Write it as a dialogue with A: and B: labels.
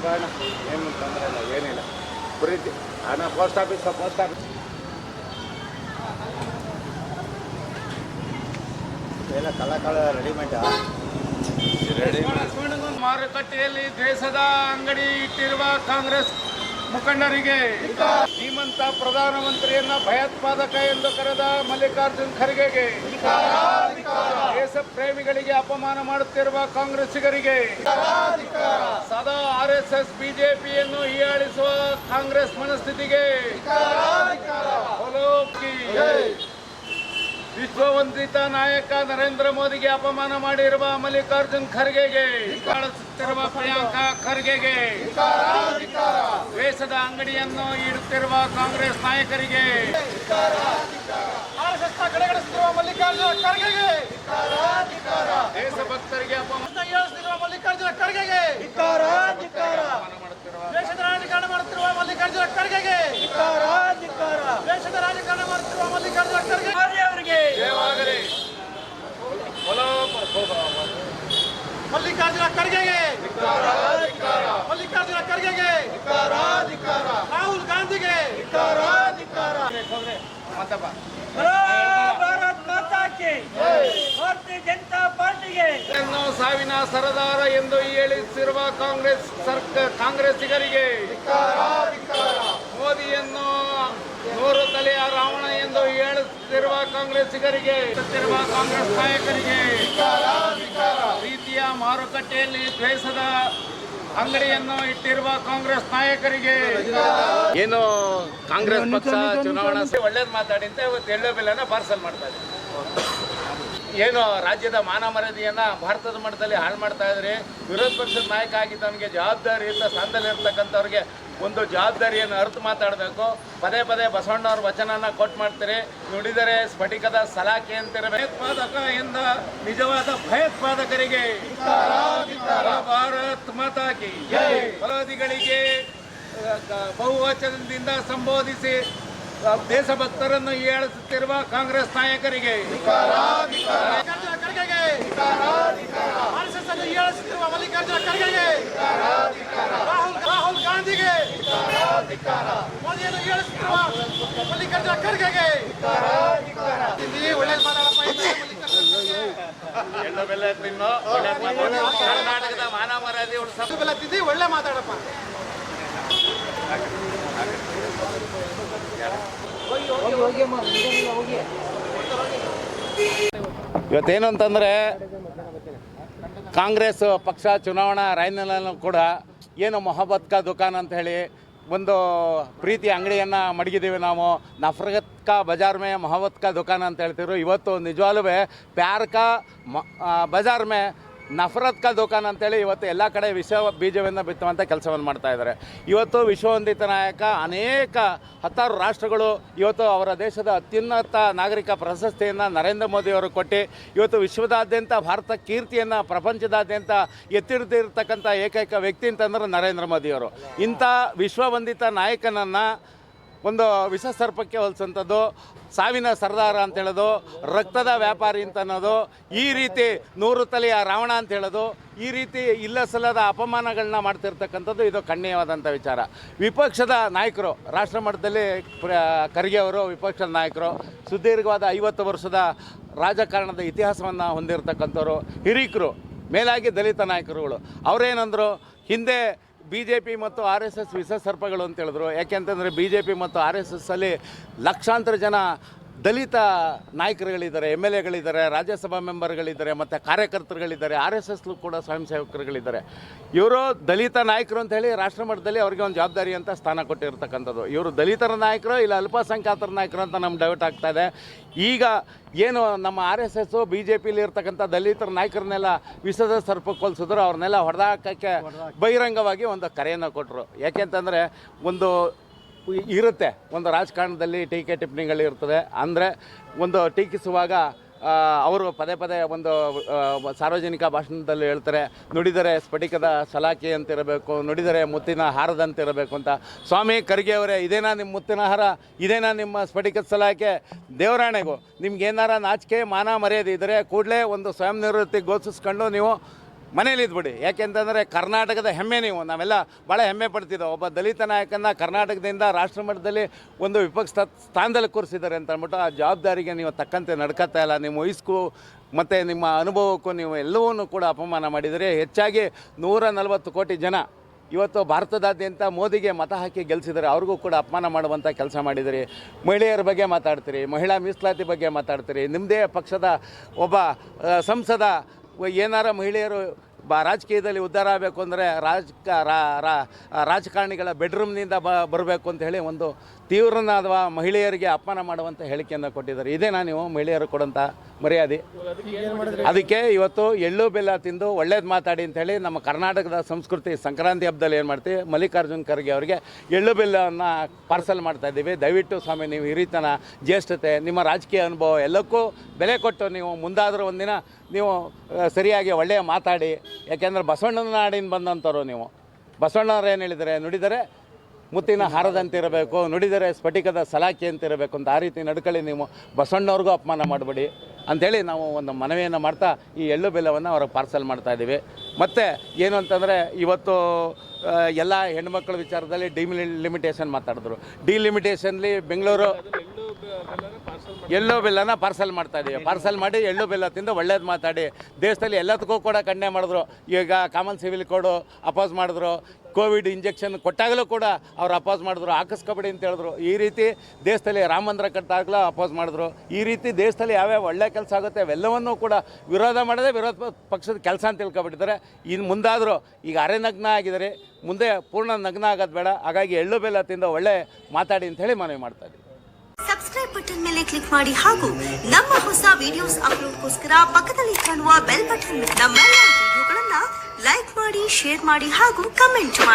A: ಕಾರಣ ಏನು ತೊಂದರೆ ಇಲ್ಲ, ಏನಿಲ್ಲ. ಪ್ರೀತಿ ಹಣ ಪೋಸ್ಟ್ ಆಫೀಸ್ ಎಲ್ಲ ಕಳ್ಳ ರೆಡಿಮೇಡಾ? ಮಾರುಕಟ್ಟೆಯಲ್ಲಿ ದೇಶದ ಅಂಗಡಿ ಇಟ್ಟಿರುವ ಕಾಂಗ್ರೆಸ್ ಮುಖಂಡರಿಗೆ, ಶ್ರೀಮಂತ ಪ್ರಧಾನಮಂತ್ರಿಯನ್ನ ಭಯೋತ್ಪಾದಕ ಎಂದು ಕರೆದ ಮಲ್ಲಿಕಾರ್ಜುನ್ ಖರ್ಗೆಗೆ, ದೇಶ ಪ್ರೇಮಿಗಳಿಗೆ ಅಪಮಾನ ಮಾಡುತ್ತಿರುವ ಕಾಂಗ್ರೆಸ್ಸಿಗರಿಗೆ, ಸದಾ RSS ಬಿಜೆಪಿಯನ್ನು ಹೀಯಾಳಿಸುವ ಕಾಂಗ್ರೆಸ್ ಮನಸ್ಥಿತಿಗೆ, ವಿಶ್ವವಂದಿತ ನಾಯಕ ನರೇಂದ್ರ ಮೋದಿಗೆ ಅಪಮಾನ ಮಾಡಿರುವ ಮಲ್ಲಿಕಾರ್ಜುನ್ ಖರ್ಗೆಗೆ, ಕಾಣಿಸುತ್ತಿರುವ ಪ್ರಿಯಾಂಕಾ ಖರ್ಗೆಗೆ, ದ್ವೇಷದ ಅಂಗಡಿಯನ್ನು ಇಡುತ್ತಿರುವ ಕಾಂಗ್ರೆಸ್ ನಾಯಕರಿಗೆ, ಕಡೆಗಣಿಸುತ್ತಿರುವ ಮಲ್ಲಿಕಾರ್ಜುನ ಖರ್ಗೆಗೆ, ದೇಶಭಕ್ತರಿಗೆ ಅಪಮಾನ ಮಲ್ಲಿಕಾರ್ಜುನ ಖರ್ಗೆಗೆ, ದೇಶದ ರಾಜಕಾರಣ ಮಾಡುತ್ತಿರುವ ಮಲ್ಲಿಕಾರ್ಜುನ ಖರ್ಗೆಗೆ, ದೇಶದ ರಾಜಕಾರಣ ಮಾಡುತ್ತಿರುವ ಮಲ್ಲಿಕಾರ್ಜುನ ಖರ್ಗೆ ಅವರಿಗೆ ಮಲ್ಲಿಕಾರ್ಜುನ ಖರ್ಗೆಗೆ, ಮಲ್ಲಿಕಾರ್ಜುನ ಖರ್ಗೆಗೆ, ರಾಹುಲ್ ಗಾಂಧಿಗೆ, ಭಾರತ್ ಮಾತಾ ಕಿ ಭಾರತೀಯ ಜನತಾ ಪಾರ್ಟಿಗೆ ಸಾವಿನ ಸರದಾರ ಎಂದು ಹೇಳಿಸಿರುವ ಕಾಂಗ್ರೆಸ್ಸಿಗರಿಗೆ, ಮೋದಿಯನ್ನು 100 ತಲೆಯ ರಾವಣ ಎಂದು ಹೇಳುತ್ತಿರುವ ಕಾಂಗ್ರೆಸ್ಸಿಗರಿಗೆ, ಕಾಂಗ್ರೆಸ್ ನಾಯಕರಿಗೆ, ರೀತಿಯ ಮಾರುಕಟ್ಟೆಯಲ್ಲಿ ದ್ವೇಷದ ಅಂಗಡಿಯನ್ನು ಇಟ್ಟಿರುವ ಕಾಂಗ್ರೆಸ್ ನಾಯಕರಿಗೆ, ಏನು ಕಾಂಗ್ರೆಸ್ ಪಕ್ಷ ಚುನಾವಣಾ ಒಳ್ಳೇದು ಮಾತಾಡಿ ಅಂತ ಇವತ್ತು ಎಳ್ಳು ಬೆಲ್ಲನ ಪಾರ್ಸಲ್ ಮಾಡ್ತಾ ಇದೆ. ಏನು ರಾಜ್ಯದ ಮಾನ ಮರ್ಯಾದೆಯನ್ನು ಭಾರತದ ಮಟ್ಟದಲ್ಲಿ ಹಾಳು ಮಾಡ್ತಾ ಇದ್ರೆ, ವಿರೋಧ ಪಕ್ಷದ ನಾಯಕ ಆಗಿದ್ದವನಿಗೆ ಜವಾಬ್ದಾರಿಯುತ ಸ್ಥಾನದಲ್ಲಿರ್ತಕ್ಕಂಥವ್ರಿಗೆ ಒಂದು ಜವಾಬ್ದಾರಿಯನ್ನು ಅರ್ಥ ಮಾತಾಡಬೇಕು. ಪದೇ ಪದೇ ಬಸವಣ್ಣವ್ರ ವಚನನ ಕೊಟ್ಟು ಮಾಡ್ತಾರೆ, ನುಡಿದರೆ ಸ್ಫಟಿಕದ ಸಲಾಕೆ ಅಂತಿರ. ಭಯೋತ್ಪಾದಕ ಎಂದ ನಿಜವಾದ ಭಯೋತ್ಪಾದಕರಿಗೆ ಭಾರತ್ ಮಾತಾ ಕಿ, ವಿರೋಧಿಗಳಿಗೆ ಬಹುವಚನದಿಂದ ಸಂಬೋಧಿಸಿ ದೇಶಭಕ್ತರನ್ನು ಹೀಯಾಳಿಸುತ್ತಿರುವ ಕಾಂಗ್ರೆಸ್ ನಾಯಕರಿಗೆ, ಹೀಯಾಳಿಸುತ್ತಿರುವ ಮಲ್ಲಿಕಾರ್ಜುನ ಖರ್ಗೆಗೆ, ರಾಹುಲ್ ಗಾಂಧಿಗೆ, ಮೋದಿಯನ್ನು ಹೀಯಾಳಿಸುತ್ತಿರುವ ಮಲ್ಲಿಕಾರ್ಜುನ ಖರ್ಗೆಗೆ ಒಳ್ಳೆ ಮಾತಾಡಪ್ಪ. ಎಣ್ಣೆ ಬೆಲ್ಲ ತಿನ್ನೋ ಕರ್ನಾಟಕದ ಮಾನ ಮರ್ಯಾದೆ ಉಳಿಸ ಬೆಲ್ಲ ತಿಂದು ಒಳ್ಳೆ ಮಾತಾಡಪ್ಪ. ಇವತ್ತೇನು ಅಂತಂದರೆ, ಕಾಂಗ್ರೆಸ್ ಪಕ್ಷ ಚುನಾವಣಾ ರ್ಯಾಲಿನಲ್ಲೂ ಕೂಡ ಏನು ಮೊಹಬ್ಬತ್ ಕಾ ದುಕಾನ್ ಅಂತ ಹೇಳಿ ಒಂದು ಪ್ರೀತಿ ಅಂಗಡಿಯನ್ನು ಮಡಗಿದ್ದೀವಿ ನಾವು. ನಫರತ್ ಕಾ ಬಜಾರ್ ಮೇ ಮೊಹಬ್ಬತ್ ಕಾ ದುಕಾನ್ ಅಂತ ಹೇಳ್ತಿದ್ರು. ಇವತ್ತು ನಿಜವಾಗ್ಲೂ ಪ್ಯಾರ್ ಕಾ ಬಜಾರ್ ಮೇ ನಫರತ್ ಕಾ ದುಕಾನ್ ಅಂತೇಳಿ ಇವತ್ತು ಎಲ್ಲ ಕಡೆ ವಿಷ ಬೀಜವನ್ನು ಬಿತ್ತುವಂಥ ಕೆಲಸವನ್ನು ಮಾಡ್ತಾ ಇದ್ದಾರೆ. ಇವತ್ತು ವಿಶ್ವವಂದಿತ ನಾಯಕ ಅನೇಕ 10 ರಾಷ್ಟ್ರಗಳು ಇವತ್ತು ಅವರ ದೇಶದ ಅತ್ಯುನ್ನತ ನಾಗರಿಕ ಪ್ರಶಸ್ತಿಯನ್ನು ನರೇಂದ್ರ ಮೋದಿಯವರು ಕೊಟ್ಟು ಇವತ್ತು ವಿಶ್ವದಾದ್ಯಂತ ಭಾರತ ಕೀರ್ತಿಯನ್ನು ಪ್ರಪಂಚದಾದ್ಯಂತ ಎತ್ತಿಡ್ತಿರ್ತಕ್ಕಂಥ ಏಕೈಕ ವ್ಯಕ್ತಿ ಅಂತಂದ್ರೆ ನರೇಂದ್ರ ಮೋದಿಯವರು. ಇಂಥ ವಿಶ್ವವಂದಿತ ನಾಯಕನನ್ನು ಒಂದು ವಿಷ ಸರ್ಪಕ್ಕೆ ಹೋಲಿಸುವಂಥದ್ದು, ಸಾವಿನ ಸರ್ದಾರ ಅಂತ ಹೇಳೋದು, ರಕ್ತದ ವ್ಯಾಪಾರಿ ಅಂತ ಅನ್ನೋದು, ಈ ರೀತಿ 100 ತಲೆಯ ರಾವಣ ಅಂತ ಹೇಳೋದು, ಈ ರೀತಿ ಇಲ್ಲ ಸಲ್ಲದ ಅಪಮಾನಗಳನ್ನ ಮಾಡ್ತಿರ್ತಕ್ಕಂಥದ್ದು ಇದು ಖಂಡನೀಯವಾದಂಥ ವಿಚಾರ. ವಿಪಕ್ಷದ ನಾಯಕರು, ರಾಷ್ಟ್ರ ಮಟ್ಟದಲ್ಲಿ ಖರ್ಗೆ ಅವರು ವಿಪಕ್ಷದ ನಾಯಕರು, ಸುದೀರ್ಘವಾದ 50 ವರ್ಷದ ರಾಜಕಾರಣದ ಇತಿಹಾಸವನ್ನು ಹೊಂದಿರತಕ್ಕಂಥವ್ರು, ಹಿರೀಕರು, ಮೇಲಾಗಿ ದಲಿತ ನಾಯಕರುಗಳು. ಅವರೇನಂದರು, ಹಿಂದೆ BJP ಮತ್ತು RSS ವಿಷ ಸರ್ಪಗಳು ಅಂತ ಹೇಳಿದ್ರು. ಯಾಕೆಂತಂದರೆ BJP ಮತ್ತು RSSಲ್ಲಿ ಲಕ್ಷಾಂತರ ಜನ ದಲಿತ ನಾಯಕರುಗಳಿದ್ದಾರೆ, MLAಗಳಿದ್ದಾರೆ, ರಾಜ್ಯಸಭಾ ಮೆಂಬರ್ಗಳಿದ್ದಾರೆ, ಮತ್ತು ಕಾರ್ಯಕರ್ತರುಗಳಿದ್ದಾರೆ. RSSಲು ಕೂಡ ಸ್ವಯಂ ಸೇವಕರುಗಳಿದ್ದಾರೆ. ಇವರು ದಲಿತ ನಾಯಕರು ಅಂತ ಹೇಳಿ ರಾಷ್ಟ್ರ ಮಟ್ಟದಲ್ಲಿ ಅವರಿಗೆ ಒಂದು ಜವಾಬ್ದಾರಿ ಅಂತ ಸ್ಥಾನ ಕೊಟ್ಟಿರ್ತಕ್ಕಂಥದ್ದು. ಇವರು ದಲಿತರ ನಾಯಕರು ಇಲ್ಲ ಅಲ್ಪಸಂಖ್ಯಾತರ ನಾಯಕರು ಅಂತ ನಮ್ಗೆ ಡೌಟ್ ಆಗ್ತಾಯಿದೆ. ಈಗ ಏನು ನಮ್ಮ RSS BJPಲಿ ಇರ್ತಕ್ಕಂಥ ದಲಿತರ ನಾಯಕರನ್ನೆಲ್ಲ ವಿಷದ ಸರ್ಪಕ್ಕೆ ಹೋಲಿಸಿದ್ರು, ಅವ್ರನ್ನೆಲ್ಲ ಹೊಡೆದಾಕಕ್ಕೆ ಬಹಿರಂಗವಾಗಿ ಒಂದು ಕರೆಯನ್ನು ಕೊಟ್ಟರು. ಯಾಕೆಂತಂದರೆ ಒಂದು ಇರುತ್ತೆ, ಒಂದು ರಾಜಕಾರಣದಲ್ಲಿ ಟೀಕೆ ಟಿಪ್ಪಣಿಗಳಿರ್ತದೆ. ಅಂದರೆ ಒಂದು ಟೀಕಿಸುವಾಗ ಅವರು ಪದೇ ಪದೇ ಒಂದು ಸಾರ್ವಜನಿಕ ಭಾಷಣದಲ್ಲಿ ಹೇಳ್ತಾರೆ, ನುಡಿದರೆ ಸ್ಫಟಿಕದ ಸಲಾಕೆ ಅಂತಿರಬೇಕು, ನುಡಿದರೆ ಮುತ್ತಿನ ಹಾರದಂತಿರಬೇಕು ಅಂತ. ಸ್ವಾಮಿ ಖರ್ಗೆ ಅವರೇ, ಇದೇನಾ ನಿಮ್ಮ ಮುತ್ತಿನ ಹಾರ, ಇದೇನಾ ನಿಮ್ಮ ಸ್ಫಟಿಕದ ಸಲಾಕೆ? ದೇವರಾಣೆಗೂ ನಿಮ್ಗೆ ಏನಾರ ನಾಚಿಕೆ ಮಾನ ಮರ್ಯಾದೆ ಇದ್ದರೆ ಕೂಡಲೇ ಒಂದು ಸ್ವಯಂ ನಿವೃತ್ತಿ ಘೋಷಿಸ್ಕೊಂಡು ನೀವು ಮನೇಲಿ ಇದ್ಬಿಡಿ. ಯಾಕೆಂತಂದರೆ ಕರ್ನಾಟಕದ ಹೆಮ್ಮೆ ನೀವು. ನಾವೆಲ್ಲ ಭಾಳ ಹೆಮ್ಮೆ ಪಡ್ತಿದ್ದೋ ಒಬ್ಬ ದಲಿತ ನಾಯಕನ ಕರ್ನಾಟಕದಿಂದ ರಾಷ್ಟ್ರ ಮಟ್ಟದಲ್ಲಿ ಒಂದು ವಿಪಕ್ಷ ಸ್ಥಾನದಲ್ಲಿ ಕೂರಿಸಿದ್ದಾರೆ ಅಂತ ಅಂದ್ಬಿಟ್ಟು ಆ ಜವಾಬ್ದಾರಿಗೆ ನೀವು ತಕ್ಕಂತೆ ನಡ್ಕೊತಾ ಇಲ್ಲ. ನಿಮ್ಮ ವಯಸ್ಸು ಮತ್ತು ನಿಮ್ಮ ಅನುಭವಕ್ಕೂ ನೀವು ಎಲ್ಲವನ್ನೂ ಕೂಡ ಅಪಮಾನ ಮಾಡಿದರೆ. ಹೆಚ್ಚಾಗಿ 140 ಕೋಟಿ ಜನ ಇವತ್ತು ಭಾರತದಾದ್ಯಂತ ಮೋದಿಗೆ ಮತ ಹಾಕಿ ಗೆಲ್ಲಿಸಿದ್ದಾರೆ. ಅವ್ರಿಗೂ ಕೂಡ ಅಪಮಾನ ಮಾಡುವಂಥ ಕೆಲಸ ಮಾಡಿದಿರಿ. ಮಹಿಳೆಯರ ಬಗ್ಗೆ ಮಾತಾಡ್ತೀರಿ, ಮಹಿಳಾ ಮೀಸಲಾತಿ ಬಗ್ಗೆ ಮಾತಾಡ್ತೀರಿ. ನಿಮ್ಮದೇ ಪಕ್ಷದ ಒಬ್ಬ ಸಂಸದ ಏನಾರ ಮಹಿಳೆಯರು ರಾಜಕೀಯದಲ್ಲಿ ಉದ್ಧಾರ ಆಗಬೇಕು ಅಂದರೆ ರಾಜಕಾರಣಿಗಳ ಬೆಡ್ರೂಮ್ನಿಂದ ಬರಬೇಕು ಅಂತ ಹೇಳಿ ಒಂದು ತೀವ್ರನಾದ ಮಹಿಳೆಯರಿಗೆ ಅಪಮಾನ ಮಾಡುವಂಥ ಹೇಳಿಕೆಯನ್ನು ಕೊಟ್ಟಿದ್ದಾರೆ. ಇದೇನಾ ನೀವು ಮಹಿಳೆಯರು ಕೊಡೋಂಥ ಮರ್ಯಾದೆ? ಅದಕ್ಕೆ ಇವತ್ತು ಎಳ್ಳು ಬೆಲ್ಲ ತಿಂದು ಒಳ್ಳೇದು ಮಾತಾಡಿ ಅಂಥೇಳಿ ನಮ್ಮ ಕರ್ನಾಟಕದ ಸಂಸ್ಕೃತಿ ಸಂಕ್ರಾಂತಿ ಹಬ್ಬದಲ್ಲಿ ಏನು ಮಾಡ್ತೀವಿ, ಮಲ್ಲಿಕಾರ್ಜುನ್ ಖರ್ಗೆ ಅವರಿಗೆ ಎಳ್ಳು ಬೆಲ್ಲವನ್ನು ಪಾರ್ಸಲ್ ಮಾಡ್ತಾಯಿದ್ದೀವಿ. ದಯವಿಟ್ಟು ಸ್ವಾಮಿ ನೀವು ಹಿರಿತನ, ಜ್ಯೇಷ್ಠತೆ, ನಿಮ್ಮ ರಾಜಕೀಯ ಅನುಭವ ಎಲ್ಲಕ್ಕೂ ಬೆಲೆ ಕೊಟ್ಟು ನೀವು ಮುಂದಾದರೂ ಒಂದಿನ ನೀವು ಸರಿಯಾಗಿ ಒಳ್ಳೆಯ ಮಾತಾಡಿ. ಯಾಕೆಂದರೆ ಬಸವಣ್ಣನ ನಾಡಿನ ಬಂದಂಥವ್ರು ನೀವು. ಬಸವಣ್ಣವ್ರು ಏನು ಹೇಳಿದರೆ, ನುಡಿದರೆ ಮುತ್ತಿನ ಹಾರದಂತಿರಬೇಕು, ನುಡಿದರೆ ಸ್ಫಟಿಕದ ಸಲಾಖೆ ಅಂತಿರಬೇಕು ಅಂತ. ಆ ರೀತಿ ನಡ್ಕೊಳ್ಳಿ. ನೀವು ಬಸವಣ್ಣವ್ರಿಗೂ ಅಪಮಾನ ಮಾಡಬೇಡಿ ಅಂಥೇಳಿ ನಾವು ಒಂದು ಮನವಿಯನ್ನು ಮಾಡ್ತಾ ಈ ಎಳ್ಳು ಬೆಲ್ಲವನ್ನು ಅವ್ರಿಗೆ ಪಾರ್ಸಲ್ ಮಾಡ್ತಾಯಿದ್ದೀವಿ. ಮತ್ತು ಏನು ಅಂತಂದರೆ ಇವತ್ತು ಎಲ್ಲ ಹೆಣ್ಮಕ್ಳ ವಿಚಾರದಲ್ಲಿ ಡಿಲಿಮಿಟೇಷನ್ ಮಾತಾಡಿದ್ರು. ಡಿಲಿಮಿಟೇಷನ್ಲಿ ಬೆಂಗಳೂರು ಎಳ್ಳು ಬೆಲ್ಲನ ಪಾರ್ಸಲ್ ಮಾಡ್ತಾಯಿದ್ದೀವಿ. ಪಾರ್ಸಲ್ ಮಾಡಿ ಎಳ್ಳು ಬೆಲ್ಲ ತಿಂದು ಒಳ್ಳೇದು ಮಾತಾಡಿ. ದೇಶದಲ್ಲಿ ಎಲ್ಲದಕ್ಕೂ ಕೂಡ ಖಂಡನೆ ಮಾಡಿದ್ರು. ಈಗ ಕಾಮನ್ ಸಿವಿಲ್ ಕೋಡು ಅಪೋಸ್ ಮಾಡಿದ್ರು. ಕೋವಿಡ್ ಇಂಜೆಕ್ಷನ್ ಕೊಟ್ಟಾಗಲೂ ಕೂಡ ಅವ್ರು ಅಪೋಸ್ ಮಾಡಿದ್ರು. ಹಾಕಿಸ್ಕೊಬೇಡಿ ಅಂತ ಹೇಳಿದ್ರು. ಈ ರೀತಿ ದೇಶದಲ್ಲಿ ರಾಮ ಮಂದಿರ ಕಟ್ಟಾಗಲೂ ಅಪೋಸ್ ಮಾಡಿದ್ರು. ಈ ರೀತಿ ದೇಶದಲ್ಲಿ ಯಾವ್ಯಾವ ಒಳ್ಳೆ ಕೆಲಸ ಆಗುತ್ತೆ ಅವೆಲ್ಲವನ್ನೂ ಕೂಡ ವಿರೋಧ ಮಾಡದೆ ವಿರೋಧ ಪಕ್ಷದ ಕೆಲಸ ಅಂತ ತಿಳ್ಕೊಬಿಟ್ಟಿದ್ದಾರೆ. ಇನ್ನು ಮುಂದಾದರೂ ಈಗ ಅರೆನಗ್ನ ಆಗಿದ್ದಾರೆ, ಮುಂದೆ ಪೂರ್ಣ ನಗ್ನ ಆಗೋದು ಬೇಡ. ಹಾಗಾಗಿ ಎಳ್ಳು ಬೆಲ್ಲ ತಿಂದು ಒಳ್ಳೆ ಮಾತಾಡಿ ಅಂತ ಹೇಳಿ ಮನವಿ ಮಾಡ್ತಾ ಇದ್ದೀವಿ.
B: ಸಬ್ಸ್ಕ್ರೈಬ್ ಬಟನ್ ಮೇಲೆ ಕ್ಲಿಕ್ ಮಾಡಿ ಹಾಗೂ ನಮ್ಮ ಹೊಸ ವಿಡಿಯೋಸ್ ಅಪ್ಲೋಡ್ಗೋಸ್ಕರ ಪಕ್ಕದಲ್ಲಿ ಕಾಣುವ ಬೆಲ್ ಬಟನ್ ನಮ್ಮೆಲ್ಲ ವಿಡಿಯೋಗಳನ್ನ ಲೈಕ್ ಮಾಡಿ, ಶೇರ್ ಮಾಡಿ ಹಾಗೂ ಕಮೆಂಟ್ ಮಾಡಿ.